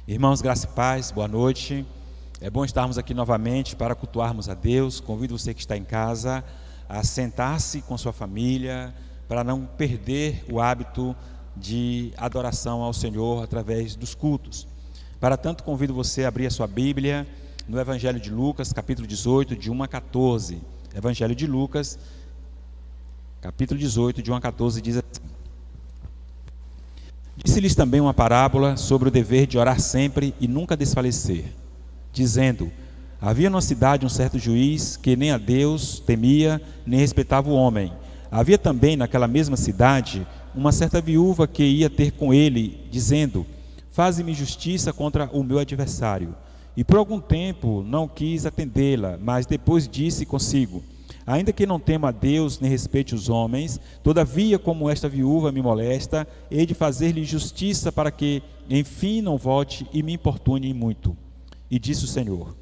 Irmãos, graça e paz, boa noite. É bom estarmos aqui novamente para cultuarmos a Deus. Convido você que está em casa a sentar-se com sua família, para não perder o hábito de adoração ao Senhor através dos cultos. Para tanto, convido você a abrir a sua Bíblia no Evangelho de Lucas, capítulo 18, de 1 a 14. Evangelho de Lucas, capítulo 18, de 1 a 14, diz assim: Disse-lhes também uma parábola sobre o dever de orar sempre e nunca desfalecer, dizendo: havia numa cidade um certo juiz que nem a Deus temia, nem respeitava o homem. Havia também naquela mesma cidade uma certa viúva que ia ter com ele, dizendo: faze-me justiça contra o meu adversário. E por algum tempo não quis atendê-la, mas depois disse consigo: ainda que não tema a Deus nem respeite os homens, todavia, como esta viúva me molesta, hei de fazer-lhe justiça para que, enfim, não volte e me importune muito. E disse o Senhor: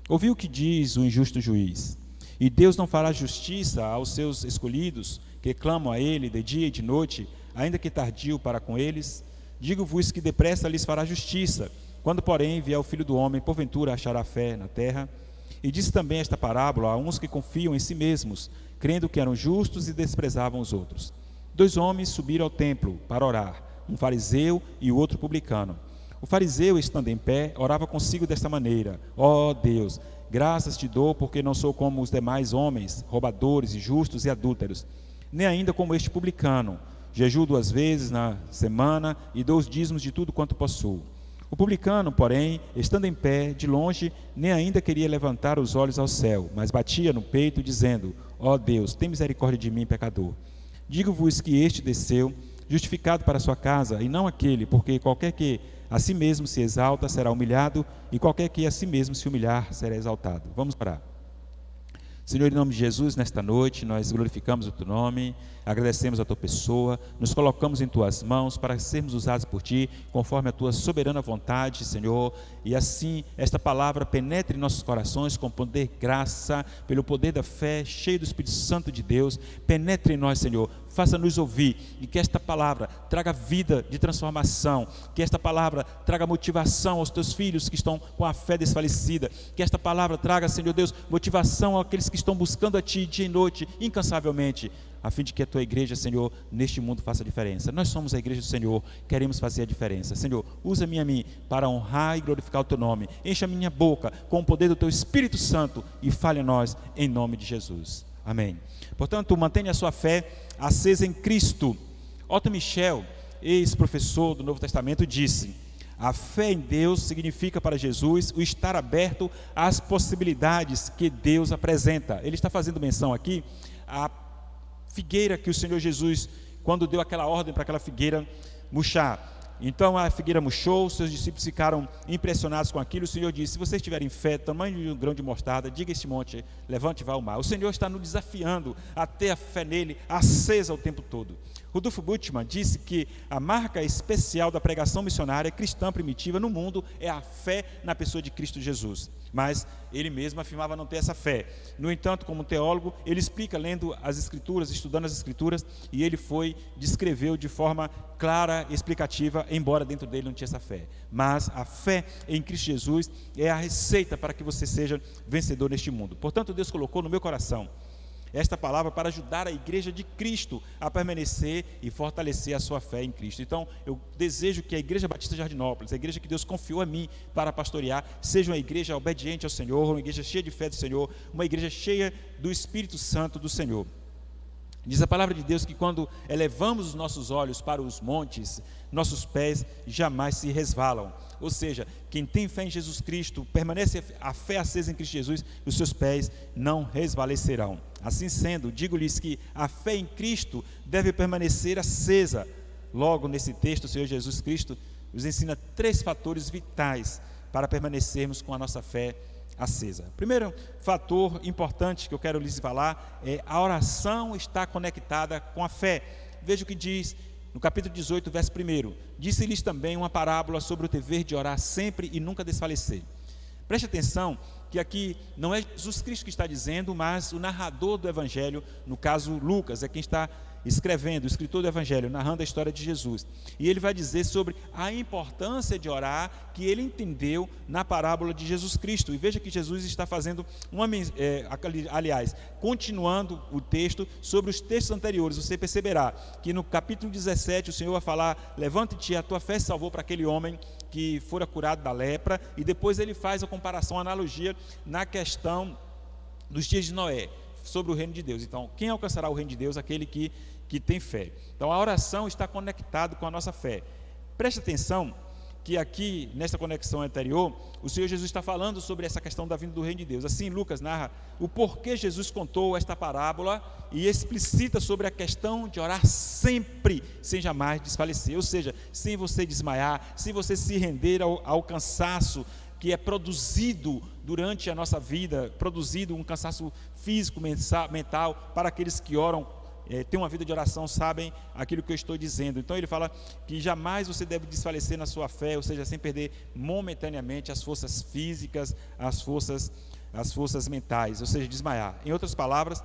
ouvi o que diz o injusto juiz. E Deus não fará justiça aos seus escolhidos, que clamam a Ele de dia e de noite, ainda que tardio para com eles? Digo-vos que depressa lhes fará justiça. Quando, porém, vier o Filho do Homem, porventura achará fé na terra? E disse também esta parábola a uns que confiam em si mesmos, crendo que eram justos e desprezavam os outros. 2 homens subiram ao templo para orar, um fariseu e o outro publicano. O fariseu, estando em pé, orava consigo desta maneira: ó Deus, graças te dou, porque não sou como os demais homens, roubadores, injustos e adúlteros, nem ainda como este publicano. Jejuo 2 vezes na semana e dou os dízimos de tudo quanto possuo. O publicano, porém, estando em pé, de longe, nem ainda queria levantar os olhos ao céu, mas batia no peito, dizendo: ó Deus, tem misericórdia de mim, pecador. Digo-vos que este desceu, justificado para a sua casa, e não aquele, porque qualquer que a si mesmo se exalta, será humilhado, e qualquer que a si mesmo se humilhar, será exaltado. Vamos orar. Senhor, em nome de Jesus, nesta noite, nós glorificamos o Teu nome, agradecemos a Tua pessoa, nos colocamos em Tuas mãos para sermos usados por Ti, conforme a Tua soberana vontade, Senhor, e assim esta palavra penetre em nossos corações com poder, graça, pelo poder da fé, cheio do Espírito Santo de Deus, penetre em nós, Senhor, faça-nos ouvir, e que esta palavra traga vida de transformação, que esta palavra traga motivação aos Teus filhos que estão com a fé desfalecida, que esta palavra traga, Senhor Deus, motivação àqueles que estão buscando a Ti dia e noite, incansavelmente, a fim de que a Tua igreja, Senhor, neste mundo faça a diferença. Nós somos a igreja do Senhor, queremos fazer a diferença. Senhor, usa-me a mim para honrar e glorificar o Teu nome, encha a minha boca com o poder do Teu Espírito Santo e fale a nós em nome de Jesus. Amém. Portanto, mantenha a sua fé acesa em Cristo. Otto Michel, ex-professor do Novo Testamento, disse: a fé em Deus significa para Jesus o estar aberto às possibilidades que Deus apresenta. Ele está fazendo menção aqui à figueira que o Senhor Jesus, quando deu aquela ordem para aquela figueira murchar. Então a figueira murchou, seus discípulos ficaram impressionados com aquilo. O Senhor disse: se vocês tiverem fé, tamanho de um grão de mostarda, diga este monte, levante e vá ao mar. O Senhor está nos desafiando a ter a fé nele acesa o tempo todo. Rudolf Bultmann disse que a marca especial da pregação missionária cristã primitiva no mundo é a fé na pessoa de Cristo Jesus. Mas ele mesmo afirmava não ter essa fé. No entanto, como teólogo, ele explica lendo as Escrituras, estudando as Escrituras, e ele descreveu de forma clara, explicativa, embora dentro dele não tinha essa fé. Mas a fé em Cristo Jesus é a receita para que você seja vencedor neste mundo. Portanto, Deus colocou no meu coração esta palavra para ajudar a igreja de Cristo a permanecer e fortalecer a sua fé em Cristo. Então, eu desejo que a Igreja Batista Jardinópolis, a igreja que Deus confiou a mim para pastorear, seja uma igreja obediente ao Senhor, uma igreja cheia de fé do Senhor, uma igreja cheia do Espírito Santo do Senhor. Diz a palavra de Deus que quando elevamos os nossos olhos para os montes, nossos pés jamais se resvalam. Ou seja, quem tem fé em Jesus Cristo, permanece a fé acesa em Cristo Jesus, os seus pés não resvalecerão. Assim sendo, digo-lhes que a fé em Cristo deve permanecer acesa. Logo, nesse texto, o Senhor Jesus Cristo nos ensina 3 fatores vitais para permanecermos com a nossa fé acesa. Primeiro fator importante que eu quero lhes falar é a oração está conectada com a fé. Veja o que diz no capítulo 18, verso 1. Disse-lhes também uma parábola sobre o dever de orar sempre e nunca desfalecer. Preste atenção que aqui não é Jesus Cristo que está dizendo, mas o narrador do Evangelho, no caso Lucas, é quem está escrevendo, o escritor do Evangelho, narrando a história de Jesus. E ele vai dizer sobre a importância de orar que ele entendeu na parábola de Jesus Cristo. E veja que Jesus está fazendo continuando o texto sobre os textos anteriores. Você perceberá que no capítulo 17 o Senhor vai falar: levante-te, a tua fé se salvou, para aquele homem que fora curado da lepra. E depois ele faz a comparação, a analogia na questão dos dias de Noé, sobre o reino de Deus. Então, quem alcançará o reino de Deus? Aquele que tem fé. Então, a oração está conectada com a nossa fé. Preste atenção que aqui, nesta conexão anterior, o Senhor Jesus está falando sobre essa questão da vinda do reino de Deus. Assim, Lucas narra o porquê Jesus contou esta parábola e explicita sobre a questão de orar sempre, sem jamais desfalecer. Ou seja, sem você desmaiar, sem você se render ao cansaço que é produzido durante a nossa vida, produzido um cansaço físico, mental, para aqueles que oram, têm uma vida de oração, sabem aquilo que eu estou dizendo. Então ele fala que jamais você deve desfalecer na sua fé, ou seja, sem perder momentaneamente as forças físicas, as forças mentais, ou seja, desmaiar. Em outras palavras,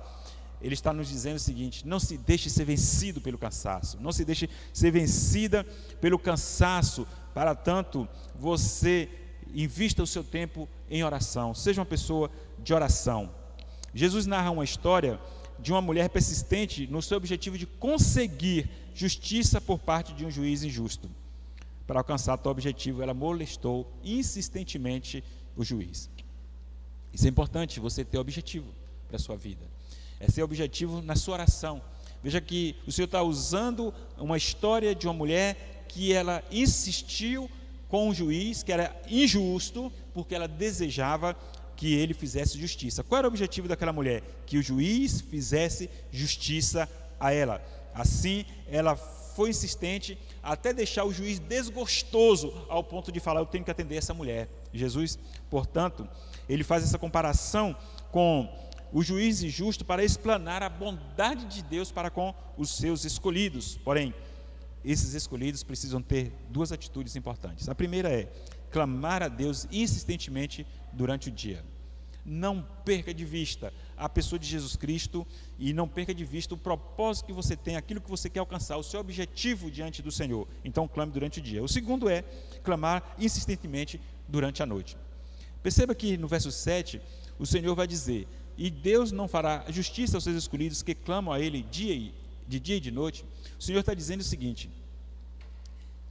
ele está nos dizendo o seguinte: não se deixe ser vencido pelo cansaço, não se deixe ser vencida pelo cansaço. Para tanto, você invista o seu tempo em oração, seja uma pessoa de oração. Jesus narra uma história de uma mulher persistente no seu objetivo de conseguir justiça por parte de um juiz injusto. Para alcançar tal objetivo, ela molestou insistentemente o juiz. Isso é importante, você ter objetivo para a sua vida, é ser objetivo na sua oração. Veja que o Senhor está usando uma história de uma mulher que ela insistiu com um juiz que era injusto, porque ela desejava que ele fizesse justiça. Qual era o objetivo daquela mulher? Que o juiz fizesse justiça a ela. Assim, ela foi insistente até deixar o juiz desgostoso, ao ponto de falar: eu tenho que atender essa mulher. Jesus, portanto, ele faz essa comparação com o juiz injusto para explanar a bondade de Deus para com os seus escolhidos. Porém, esses escolhidos precisam ter duas atitudes importantes. A primeira é clamar a Deus insistentemente durante o dia. Não perca de vista a pessoa de Jesus Cristo e não perca de vista o propósito que você tem, aquilo que você quer alcançar, o seu objetivo diante do Senhor. Então clame durante o dia. O segundo é clamar insistentemente durante a noite. Perceba que no verso 7 o Senhor vai dizer: e Deus não fará justiça aos seus escolhidos que clamam a Ele de dia e de noite. O Senhor está dizendo o seguinte: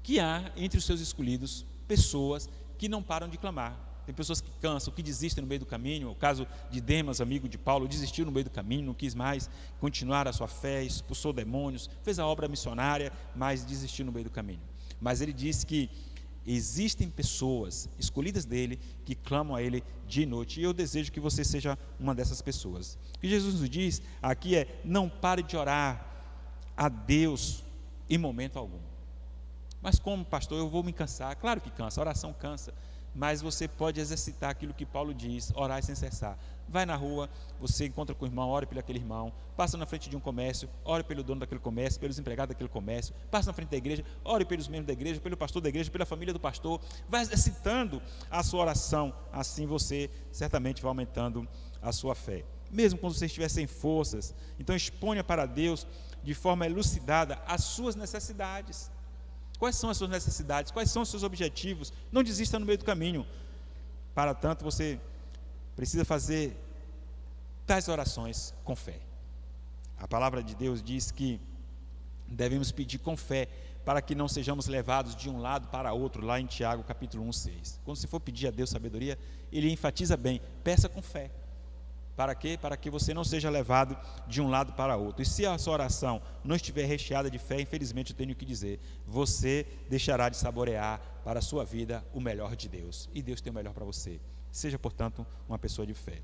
que há entre os seus escolhidos pessoas que não param de clamar. Tem pessoas que cansam, que desistem no meio do caminho. O caso de Demas, amigo de Paulo, desistiu no meio do caminho, não quis mais continuar a sua fé, expulsou demônios, fez a obra missionária, mas desistiu no meio do caminho. Mas ele disse que existem pessoas escolhidas dele que clamam a ele dia e noite, e eu desejo que você seja uma dessas pessoas. O que Jesus nos diz aqui é: não pare de orar a Deus em momento algum. Mas como, pastor, eu vou me cansar? Claro que cansa, a oração cansa, mas você pode exercitar aquilo que Paulo diz: orar sem cessar. Vai na rua, você encontra com o irmão, ore pelo aquele irmão. Passa na frente de um comércio, ore pelo dono daquele comércio, pelos empregados daquele comércio. Passa na frente da igreja, ore pelos membros da igreja, pelo pastor da igreja, pela família do pastor. Vai exercitando a sua oração, assim você certamente vai aumentando a sua fé. Mesmo quando você estiver sem forças, então exponha para Deus de forma elucidada as suas necessidades. Quais são as suas necessidades? Quais são os seus objetivos? Não desista no meio do caminho. Para tanto, você precisa fazer tais orações com fé. A palavra de Deus diz que devemos pedir com fé para que não sejamos levados de um lado para outro, lá em Tiago capítulo 1:6. Quando você for pedir a Deus sabedoria, ele enfatiza bem: peça com fé. Para quê? Para que você não seja levado de um lado para outro. E se a sua oração não estiver recheada de fé, infelizmente eu tenho que dizer, você deixará de saborear para a sua vida o melhor de Deus. E Deus tem o melhor para você. Seja, portanto, uma pessoa de fé.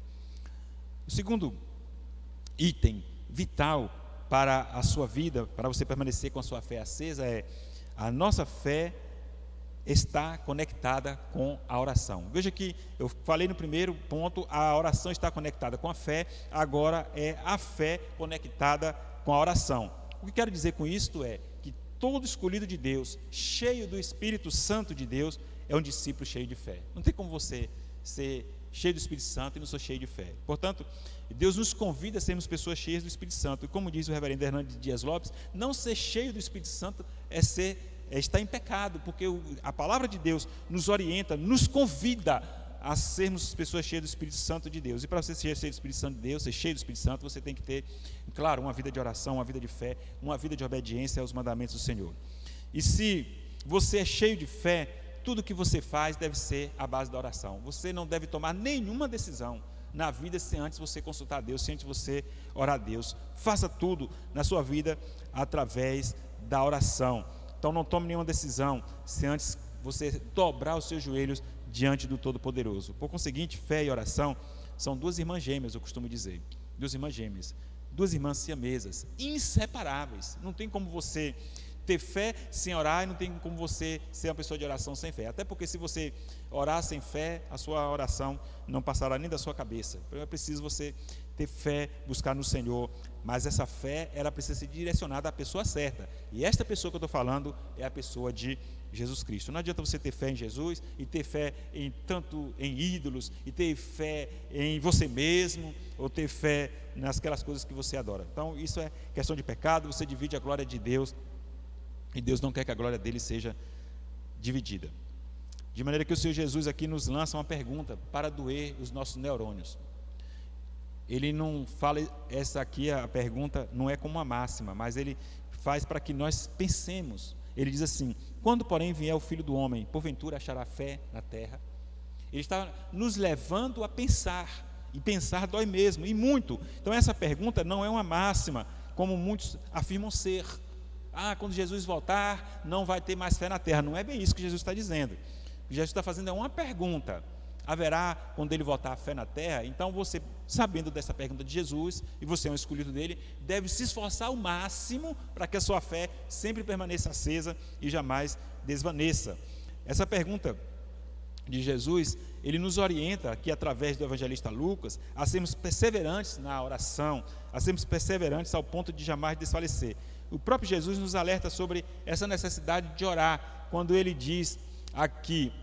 O segundo item vital para a sua vida, para você permanecer com a sua fé acesa, é: a nossa fé está conectada com a oração. Veja que eu falei no primeiro ponto, a oração está conectada com a fé, agora é a fé conectada com a oração. O que quero dizer com isto é que todo escolhido de Deus, cheio do Espírito Santo de Deus, é um discípulo cheio de fé. Não tem como você ser cheio do Espírito Santo e não sou cheio de fé. Portanto, Deus nos convida a sermos pessoas cheias do Espírito Santo. E como diz o reverendo Hernandes Dias Lopes, não ser cheio do Espírito Santo é estar em pecado, porque a palavra de Deus nos orienta, nos convida a sermos pessoas cheias do Espírito Santo de Deus. E para você ser cheio do Espírito Santo de Deus, ser cheio do Espírito Santo, você tem que ter, claro, uma vida de oração, uma vida de fé, uma vida de obediência aos mandamentos do Senhor. E se você é cheio de fé, tudo que você faz deve ser à base da oração. Você não deve tomar nenhuma decisão na vida sem antes você consultar a Deus, sem antes você orar a Deus. Faça tudo na sua vida através da oração. Então não tome nenhuma decisão sem antes você dobrar os seus joelhos diante do Todo-Poderoso. Por conseguinte, fé e oração são duas irmãs gêmeas, eu costumo dizer. Duas irmãs gêmeas, duas irmãs siamesas, inseparáveis. Não tem como você ter fé sem orar e não tem como você ser uma pessoa de oração sem fé. Até porque se você orar sem fé, a sua oração não passará nem da sua cabeça. Então é preciso você ter fé, buscar no Senhor, mas essa fé, ela precisa ser direcionada à pessoa certa. E esta pessoa que eu estou falando é a pessoa de Jesus Cristo. Não adianta você ter fé em Jesus e ter fé tanto em ídolos, e ter fé em você mesmo, ou ter fé nasquelas coisas que você adora. Então isso é questão de pecado, você divide a glória de Deus, e Deus não quer que a glória dele seja dividida. De maneira que o Senhor Jesus aqui nos lança uma pergunta para doer os nossos neurônios. Ele não fala, essa aqui a pergunta não é como uma máxima, mas ele faz para que nós pensemos. Ele diz assim: quando porém vier o Filho do Homem, porventura achará fé na terra? Ele está nos levando a pensar, e pensar dói mesmo, e muito. Então essa pergunta não é uma máxima, como muitos afirmam ser. Quando Jesus voltar, não vai ter mais fé na terra. Não é bem isso que Jesus está dizendo. O que Jesus está fazendo é uma pergunta: haverá, quando ele voltar, a fé na terra? Então você, sabendo dessa pergunta de Jesus, e você é um escolhido dele, deve se esforçar ao máximo para que a sua fé sempre permaneça acesa e jamais desvaneça. Essa pergunta de Jesus, ele nos orienta aqui através do evangelista Lucas a sermos perseverantes na oração, a sermos perseverantes ao ponto de jamais desfalecer. O próprio Jesus nos alerta sobre essa necessidade de orar, quando ele diz aqui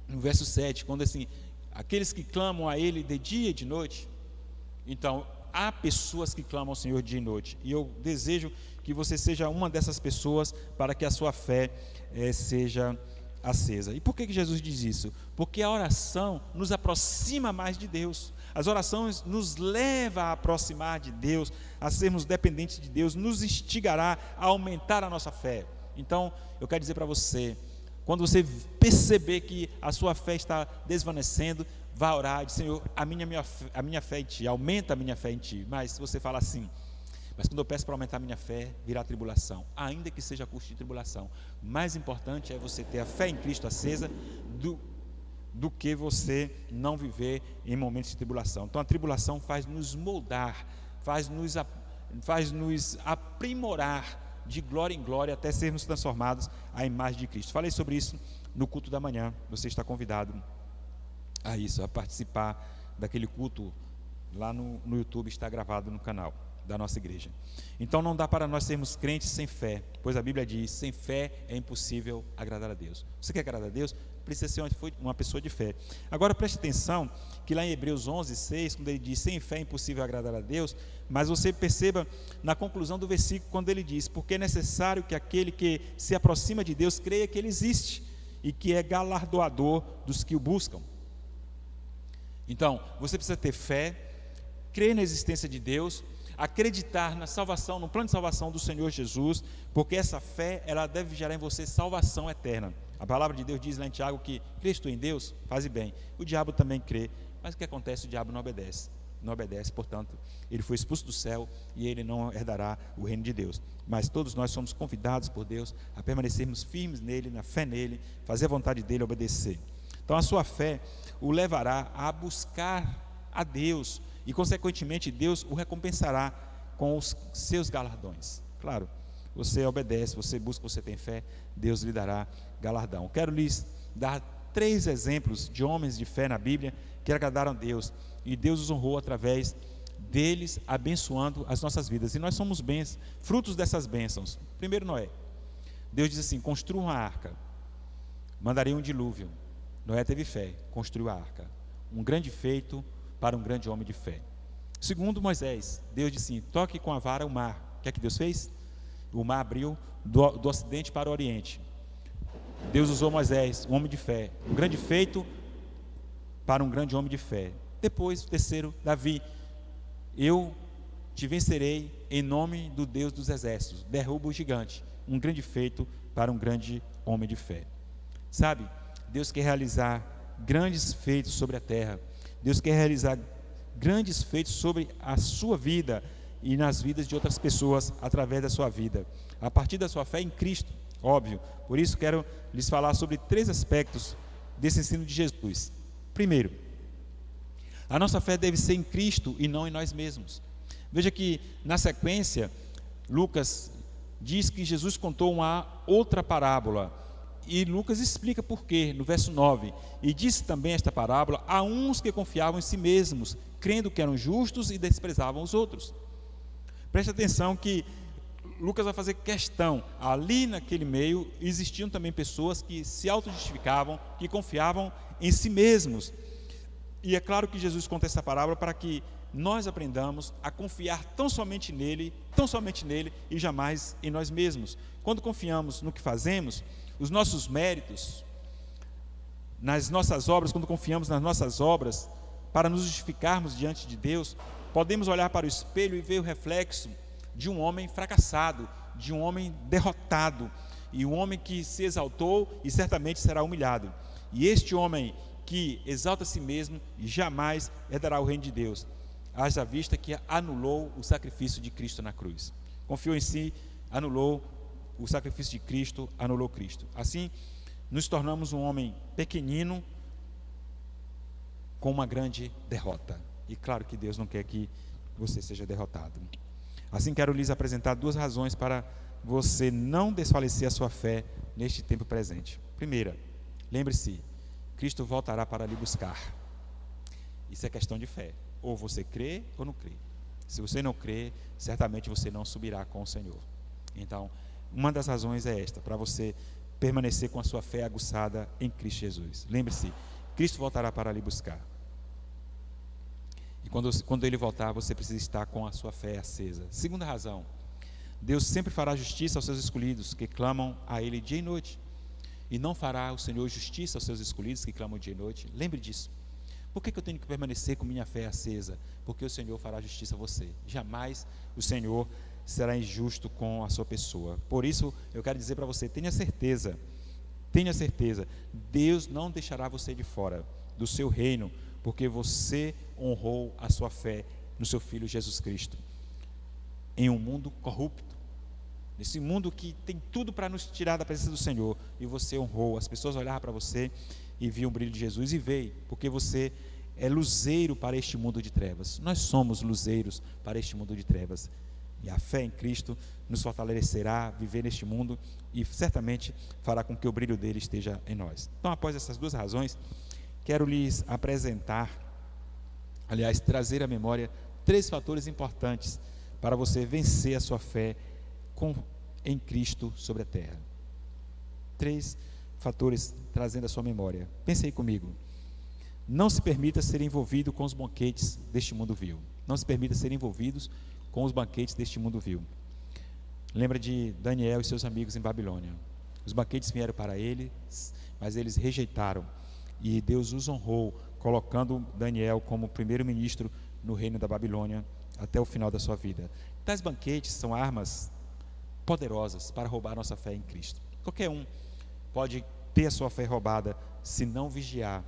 no verso 7, quando assim: aqueles que clamam a ele de dia e de noite. Então há pessoas que clamam ao Senhor dia e noite, e eu desejo que você seja uma dessas pessoas, para que a sua fé seja acesa. E por que Jesus diz isso? Porque a oração nos aproxima mais de Deus. As orações nos levam a aproximar de Deus, a sermos dependentes de Deus, nos instigará a aumentar a nossa fé. Então eu quero dizer para você, quando você perceber que a sua fé está desvanecendo, vá orar, diz: Senhor, a minha fé em Ti, aumenta a minha fé em Ti. Mas se você fala assim: mas quando eu peço para aumentar a minha fé, virá tribulação, ainda que seja a custo de tribulação. Mais importante é você ter a fé em Cristo acesa do que você não viver em momentos de tribulação. Então a tribulação faz nos moldar, faz nos aprimorar de glória em glória, até sermos transformados à imagem de Cristo. Falei sobre isso no culto da manhã. Você está convidado a isso, a participar daquele culto lá no YouTube, está gravado no canal da nossa igreja. Então não dá para nós sermos crentes sem fé, pois a Bíblia diz: sem fé é impossível agradar a Deus. Você quer agradar a Deus? Precisa ser uma pessoa de fé. Agora preste atenção que lá em Hebreus 11:6, quando ele diz: sem fé é impossível agradar a Deus, mas você perceba na conclusão do versículo, quando ele diz: porque é necessário que aquele que se aproxima de Deus creia que Ele existe e que é galardoador dos que o buscam. Então você precisa ter fé, crer na existência de Deus, acreditar na salvação, no plano de salvação do Senhor Jesus, porque essa fé, ela deve gerar em você salvação eterna. A palavra de Deus diz lá em Tiago que: crês tu em Deus? Faze bem. O diabo também crê, mas o que acontece? O diabo não obedece, portanto ele foi expulso do céu e ele não herdará o reino de Deus. Mas todos nós somos convidados por Deus a permanecermos firmes nele, na fé nele, fazer a vontade dele, obedecer. Então a sua fé o levará a buscar a Deus, e consequentemente Deus o recompensará com os seus galardões. Claro, você obedece, você busca, você tem fé, Deus lhe dará galardão. Quero lhes dar 3 exemplos de homens de fé na Bíblia que agradaram a Deus, e Deus os honrou através deles, abençoando as nossas vidas, e nós somos frutos dessas bênçãos. Primeiro, Noé. Deus diz assim: construa uma arca, mandarei um dilúvio. Noé teve fé, construiu a arca. um grande feito para um grande homem de fé. Segundo Moisés, Deus disse assim: toque com a vara o mar. O que é que Deus fez? O mar abriu do ocidente para o oriente. Deus usou Moisés, um homem de fé, um grande feito para um grande homem de fé. Depois, o terceiro, Davi: eu te vencerei em nome do Deus dos exércitos, derruba o gigante. Um grande feito para um grande homem de fé. Sabe, Deus quer realizar grandes feitos sobre a terra. Deus quer realizar grandes feitos sobre a sua vida e nas vidas de outras pessoas através da sua vida, a partir da sua fé em Cristo, óbvio. Por isso quero lhes falar sobre 3 aspectos desse ensino de Jesus. Primeiro, a nossa fé deve ser em Cristo e não em nós mesmos. Veja que na sequência Lucas diz que Jesus contou uma outra parábola, e Lucas explica por quê, no verso 9, e disse também esta parábola a uns que confiavam em si mesmos, crendo que eram justos e desprezavam os outros. Preste atenção que Lucas vai fazer questão, ali naquele meio existiam também pessoas que se auto-justificavam, que confiavam em si mesmos, e é claro que Jesus conta essa parábola para que nós aprendamos a confiar tão somente nele e jamais em nós mesmos. Quando confiamos no que fazemos, os nossos méritos, nas nossas obras, quando confiamos nas nossas obras, para nos justificarmos diante de Deus, podemos olhar para o espelho e ver o reflexo de um homem fracassado, de um homem derrotado, e um homem que se exaltou e certamente será humilhado. E este homem que exalta a si mesmo jamais herdará o reino de Deus, haja vista que anulou o sacrifício de Cristo na cruz. Confiou em si, anulou o sacrifício de Cristo, anulou Cristo. Assim, nos tornamos um homem pequenino com uma grande derrota. E claro que Deus não quer que você seja derrotado. Assim, quero lhes apresentar 2 razões para você não desfalecer a sua fé neste tempo presente. Primeira, lembre-se, Cristo voltará para lhe buscar. Isso é questão de fé. Ou você crê ou não crê. Se você não crê, certamente você não subirá com o Senhor. Então, uma das razões é esta, para você permanecer com a sua fé aguçada em Cristo Jesus. Lembre-se, Cristo voltará para lhe buscar. E quando Ele voltar, você precisa estar com a sua fé acesa. Segunda razão, Deus sempre fará justiça aos seus escolhidos, que clamam a Ele dia e noite. E não fará o Senhor justiça aos seus escolhidos, que clamam dia e noite. Lembre disso. Por que eu tenho que permanecer com minha fé acesa? Porque o Senhor fará justiça a você. Jamais o Senhor será injusto com a sua pessoa. Por isso eu quero dizer para você, tenha certeza, Deus não deixará você de fora do seu reino, porque você honrou a sua fé no seu Filho Jesus Cristo. Em um mundo corrupto, nesse mundo que tem tudo para nos tirar da presença do Senhor, e você honrou, as pessoas olharam para você e viam o brilho de Jesus, e veio, porque você é luzeiro para este mundo de trevas. Nós somos luzeiros para este mundo de trevas, e a fé em Cristo nos fortalecerá a viver neste mundo, e certamente fará com que o brilho dele esteja em nós. Então, após essas 2 razões, quero lhes apresentar, trazer à memória 3 fatores importantes para você vencer a sua fé em Cristo sobre a terra. 3 fatores trazendo a sua memória. Pense aí comigo. Não se permita ser envolvido com os banquetes deste mundo vil. Não se permita ser envolvidos com os banquetes deste mundo vil. Lembra de Daniel e seus amigos em Babilônia. Os banquetes vieram para eles, mas eles rejeitaram. E Deus os honrou, colocando Daniel como primeiro-ministro no reino da Babilônia até o final da sua vida. Tais banquetes são armas poderosas para roubar nossa fé em Cristo. Qualquer um pode ter a sua fé roubada se não vigiar.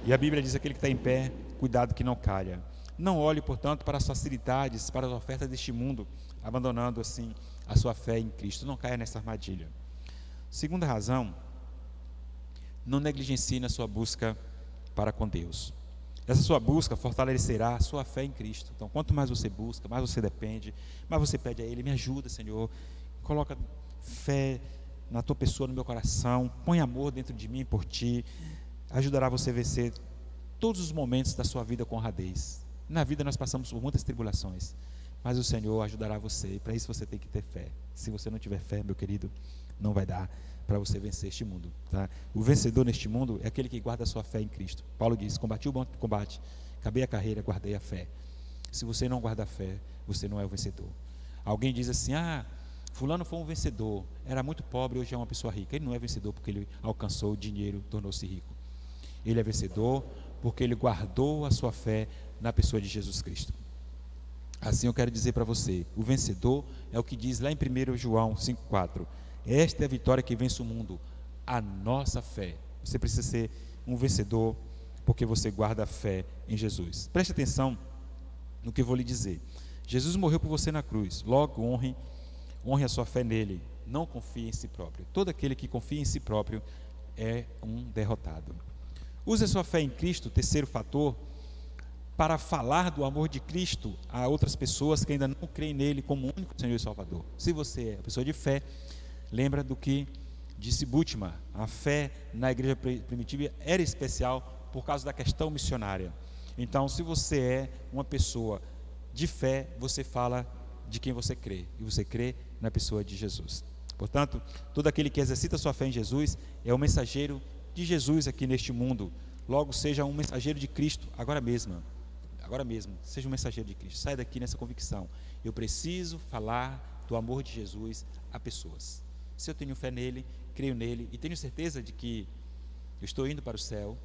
E a Bíblia diz: aquele que está em pé, cuidado que não caia. Não olhe, portanto, para as facilidades, para as ofertas deste mundo, abandonando assim a sua fé em Cristo. Não caia nessa armadilha. Segunda razão, não negligencie na sua busca para com Deus. Essa sua busca fortalecerá a sua fé em Cristo. Então, quanto mais você busca, mais você depende, mais você pede a Ele: me ajuda, Senhor, coloca fé na tua pessoa, no meu coração, põe amor dentro de mim por ti. Ajudará você a vencer todos os momentos da sua vida com honradez. Na vida nós passamos por muitas tribulações, mas o Senhor ajudará você, e para isso você tem que ter fé. Se você não tiver fé, meu querido, Não vai dar para você vencer este mundo, tá? O vencedor neste mundo é aquele que guarda a sua fé em Cristo. Paulo diz: combati o bom combate, acabei a carreira, guardei a fé. Se você não guarda a fé, você não é o vencedor. Alguém diz assim: fulano foi um vencedor, era muito pobre, hoje é uma pessoa rica. Ele não é vencedor porque ele alcançou o dinheiro, tornou-se rico. Ele é vencedor porque ele guardou a sua fé na pessoa de Jesus Cristo. Assim eu quero dizer para você, o vencedor é o que diz lá em 1 João 5,4: esta é a vitória que vence o mundo, a nossa fé. Você precisa ser um vencedor porque você guarda a fé em Jesus. Preste atenção no que eu vou lhe dizer. Jesus morreu por você na cruz, logo honre a sua fé nele, não confie em si próprio. Todo aquele que confia em si próprio é um derrotado. Use a sua fé em Cristo, terceiro fator, para falar do amor de Cristo a outras pessoas que ainda não creem nele como único Senhor e Salvador. Se você é pessoa de fé, lembra do que disse Bultmann: a fé na igreja primitiva era especial por causa da questão missionária. Então, se você é uma pessoa de fé, você fala de quem você crê, e você crê na pessoa de Jesus. Portanto, todo aquele que exercita sua fé em Jesus é um mensageiro de Jesus aqui neste mundo. Logo, seja um mensageiro de Cristo agora mesmo, seja um mensageiro de Cristo. Saia daqui nessa convicção: eu preciso falar do amor de Jesus a pessoas. Se eu tenho fé nele, creio nele e tenho certeza de que eu estou indo para o céu,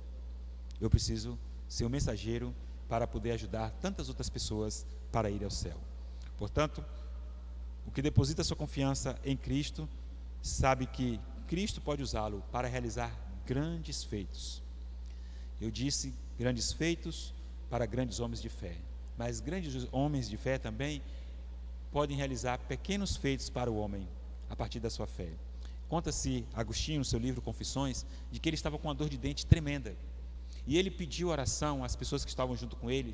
eu preciso ser um mensageiro para poder ajudar tantas outras pessoas para ir ao céu. Portanto, o que deposita sua confiança em Cristo, sabe que Cristo pode usá-lo para realizar grandes feitos. Eu disse grandes feitos para grandes homens de fé, mas grandes homens de fé também podem realizar pequenos feitos para o homem a partir da sua fé. Conta-se Agostinho, no seu livro Confissões, de que ele estava com uma dor de dente tremenda, e ele pediu oração às pessoas que estavam junto com ele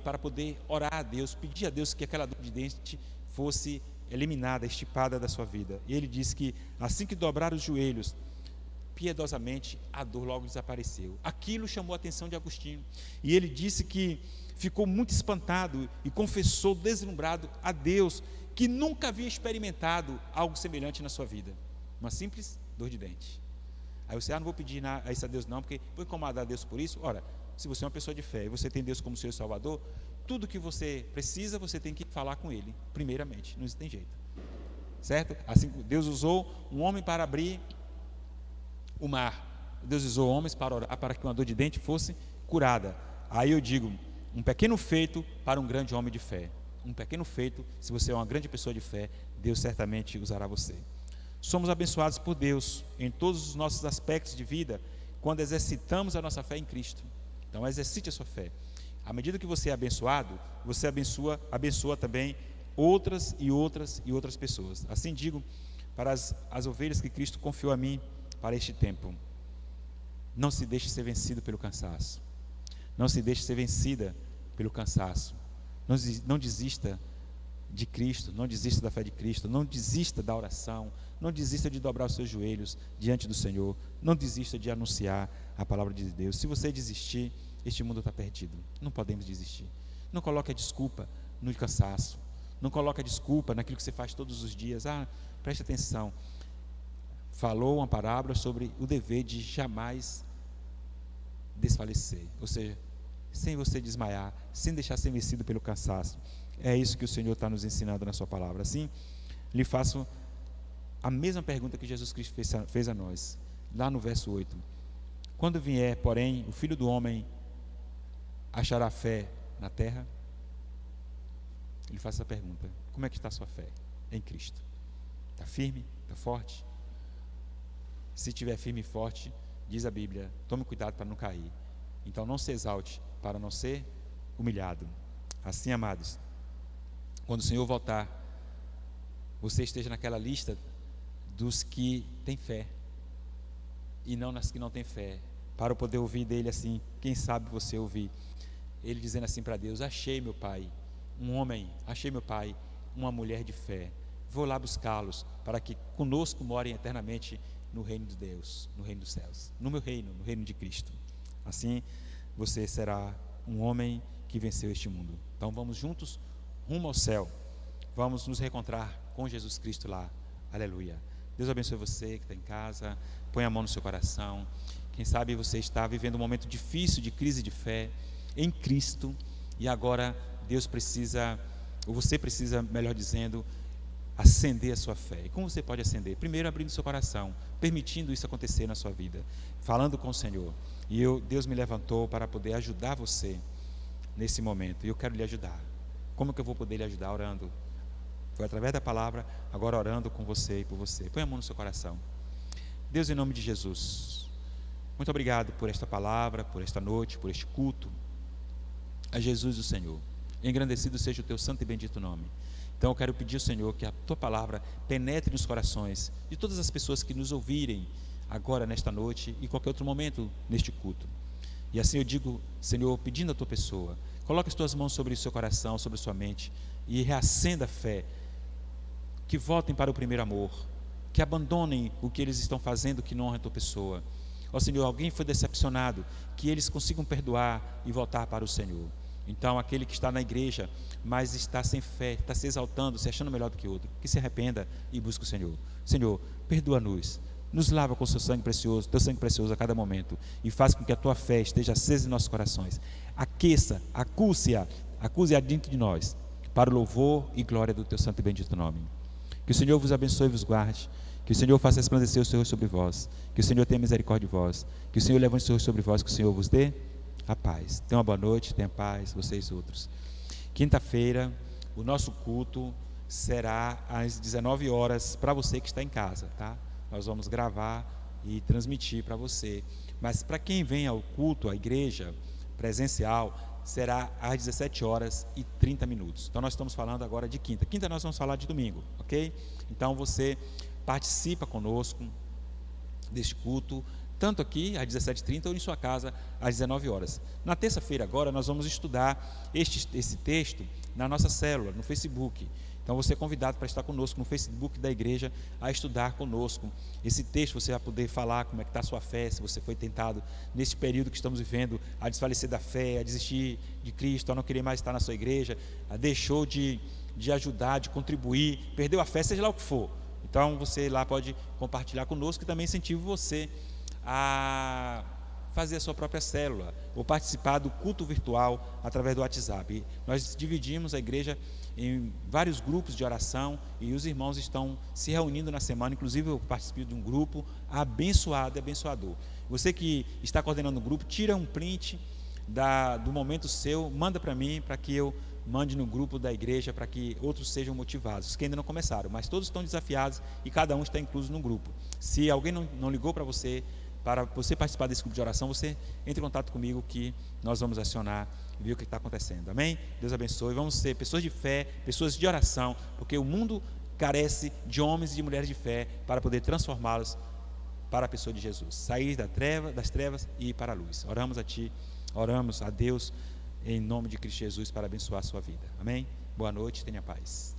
para poder orar a Deus, pedir a Deus que aquela dor de dente fosse eliminada, extirpada da sua vida. E ele disse que assim que dobrar os joelhos piedosamente, a dor logo desapareceu. Aquilo chamou a atenção de Agostinho, e ele disse que ficou muito espantado e confessou deslumbrado a Deus que nunca havia experimentado algo semelhante na sua vida, uma simples dor de dente. Aí você: não vou pedir isso a Deus não, porque vou incomodar a Deus por isso. Ora, se você é uma pessoa de fé e você tem Deus como seu Salvador, tudo que você precisa, você tem que falar com Ele primeiramente, não tem jeito, certo? Assim, Deus usou um homem para abrir o mar, Deus usou homens para orar para que uma dor de dente fosse curada. Aí eu digo: um pequeno feito para um grande homem de fé. Um pequeno feito, se você é uma grande pessoa de fé, Deus certamente usará você. Somos abençoados por Deus em todos os nossos aspectos de vida quando exercitamos a nossa fé em Cristo. Então exercite a sua fé. À medida que você é abençoado, você abençoa também outras pessoas. Assim digo para as ovelhas que Cristo confiou a mim para este tempo: não se deixe ser vencido pelo cansaço, não se deixe ser vencida pelo cansaço. Não desista de Cristo, não desista da fé de Cristo, não desista da oração, não desista de dobrar os seus joelhos diante do Senhor, não desista de anunciar a palavra de Deus. Se você desistir, este mundo está perdido. Não podemos desistir. Não coloque a desculpa no cansaço, não coloque a desculpa naquilo que você faz todos os dias. Preste atenção, falou uma parábola sobre o dever de jamais desfalecer, ou seja, sem você desmaiar, sem deixar ser vencido pelo cansaço. É isso que o Senhor está nos ensinando na sua palavra. Assim, lhe faço a mesma pergunta que Jesus Cristo fez a nós, lá no verso 8: quando vier, porém, o Filho do Homem, achará fé na terra? Ele faz essa pergunta: como é que está a sua fé em Cristo? Está firme? Está forte? Se estiver firme e forte, diz a Bíblia, tome cuidado para não cair. Então não se exalte para não ser humilhado. Assim, amados, quando o Senhor voltar, você esteja naquela lista dos que têm fé e não nas que não têm fé, para poder ouvir dele assim. Quem sabe você ouvir ele dizendo assim para Deus: achei, meu Pai, um homem, achei, meu Pai, uma mulher de fé, vou lá buscá-los para que conosco morem eternamente no reino de Deus, no reino dos céus, no meu reino, no reino de Cristo. Assim você será um homem que venceu este mundo. Então vamos juntos rumo ao céu, vamos nos reencontrar com Jesus Cristo lá. Aleluia. Deus abençoe você que está em casa. Põe a mão no seu coração. Quem sabe você está vivendo um momento difícil de crise de fé em Cristo, e agora Deus precisa, ou você precisa, melhor dizendo, acender a sua fé. E como você pode acender? Primeiro, abrindo seu coração, permitindo isso acontecer na sua vida, falando com o Senhor. E Deus me levantou para poder ajudar você nesse momento, e eu quero lhe ajudar. Como que eu vou poder lhe ajudar? Orando. Foi através da palavra, agora orando com você e por você. Põe a mão no seu coração. Deus, em nome de Jesus, muito obrigado por esta palavra, por esta noite, por este culto. A Jesus o Senhor, engrandecido seja o teu santo e bendito nome. Então eu quero pedir ao Senhor que a tua palavra penetre nos corações de todas as pessoas que nos ouvirem agora nesta noite e qualquer outro momento neste culto. E assim eu digo, Senhor, pedindo a tua pessoa, coloque as tuas mãos sobre o seu coração, sobre a sua mente, e reacenda a fé, que voltem para o primeiro amor, que abandonem o que eles estão fazendo que não honra a tua pessoa. Ó Senhor, alguém foi decepcionado, que eles consigam perdoar e voltar para o Senhor. Então aquele que está na igreja, mas está sem fé, está se exaltando, se achando melhor do que outro, que se arrependa e busque o Senhor. Senhor, perdoa-nos, nos lava com o seu sangue precioso, teu sangue precioso a cada momento, e faz com que a tua fé esteja acesa em nossos corações. Aqueça, acuse-a dentro de nós, para o louvor e glória do teu santo e bendito nome. Que o Senhor vos abençoe e vos guarde, que o Senhor faça resplandecer o seu rosto sobre vós, que o Senhor tenha misericórdia de vós, que o Senhor levante o seu rosto sobre vós, que o Senhor vos dê a paz. Tenha uma boa noite, tenha paz, vocês outros. Quinta-feira, o nosso culto será às 19 horas para você que está em casa, tá? Nós vamos gravar e transmitir para você. Mas para quem vem ao culto, à igreja presencial, será às 17 horas e 30 minutos. Então nós estamos falando agora de quinta. Quinta nós vamos falar de domingo, ok? Então você participa conosco deste culto, tanto aqui às 17h30 ou em sua casa às 19 horas. Na terça-feira agora nós vamos estudar esse texto na nossa célula, no Facebook. Então você é convidado para estar conosco no Facebook da igreja, a estudar conosco esse texto. Você vai poder falar como é que está a sua fé, se você foi tentado nesse período que estamos vivendo a desfalecer da fé, a desistir de Cristo, a não querer mais estar na sua igreja, a deixou de ajudar, de contribuir, perdeu a fé, seja lá o que for. Então você lá pode compartilhar conosco, e também incentivo você a fazer a sua própria célula ou participar do culto virtual através do WhatsApp. Nós dividimos a igreja em vários grupos de oração e os irmãos estão se reunindo na semana. Inclusive eu participo de um grupo abençoado e abençoador. Você que está coordenando o grupo, tira um print do momento seu, manda para mim, para que eu mande no grupo da igreja, para que outros sejam motivados, os que ainda não começaram, mas todos estão desafiados e cada um está incluso no grupo. Se alguém não ligou para você participar desse grupo de oração, você entre em contato comigo, que nós vamos acionar e ver o que está acontecendo. Amém? Deus abençoe. Vamos ser pessoas de fé, pessoas de oração, porque o mundo carece de homens e de mulheres de fé para poder transformá-los para a pessoa de Jesus, sair das trevas e ir para a luz. Oramos a Ti, oramos a Deus em nome de Cristo Jesus para abençoar a sua vida. Amém? Boa noite, tenha paz.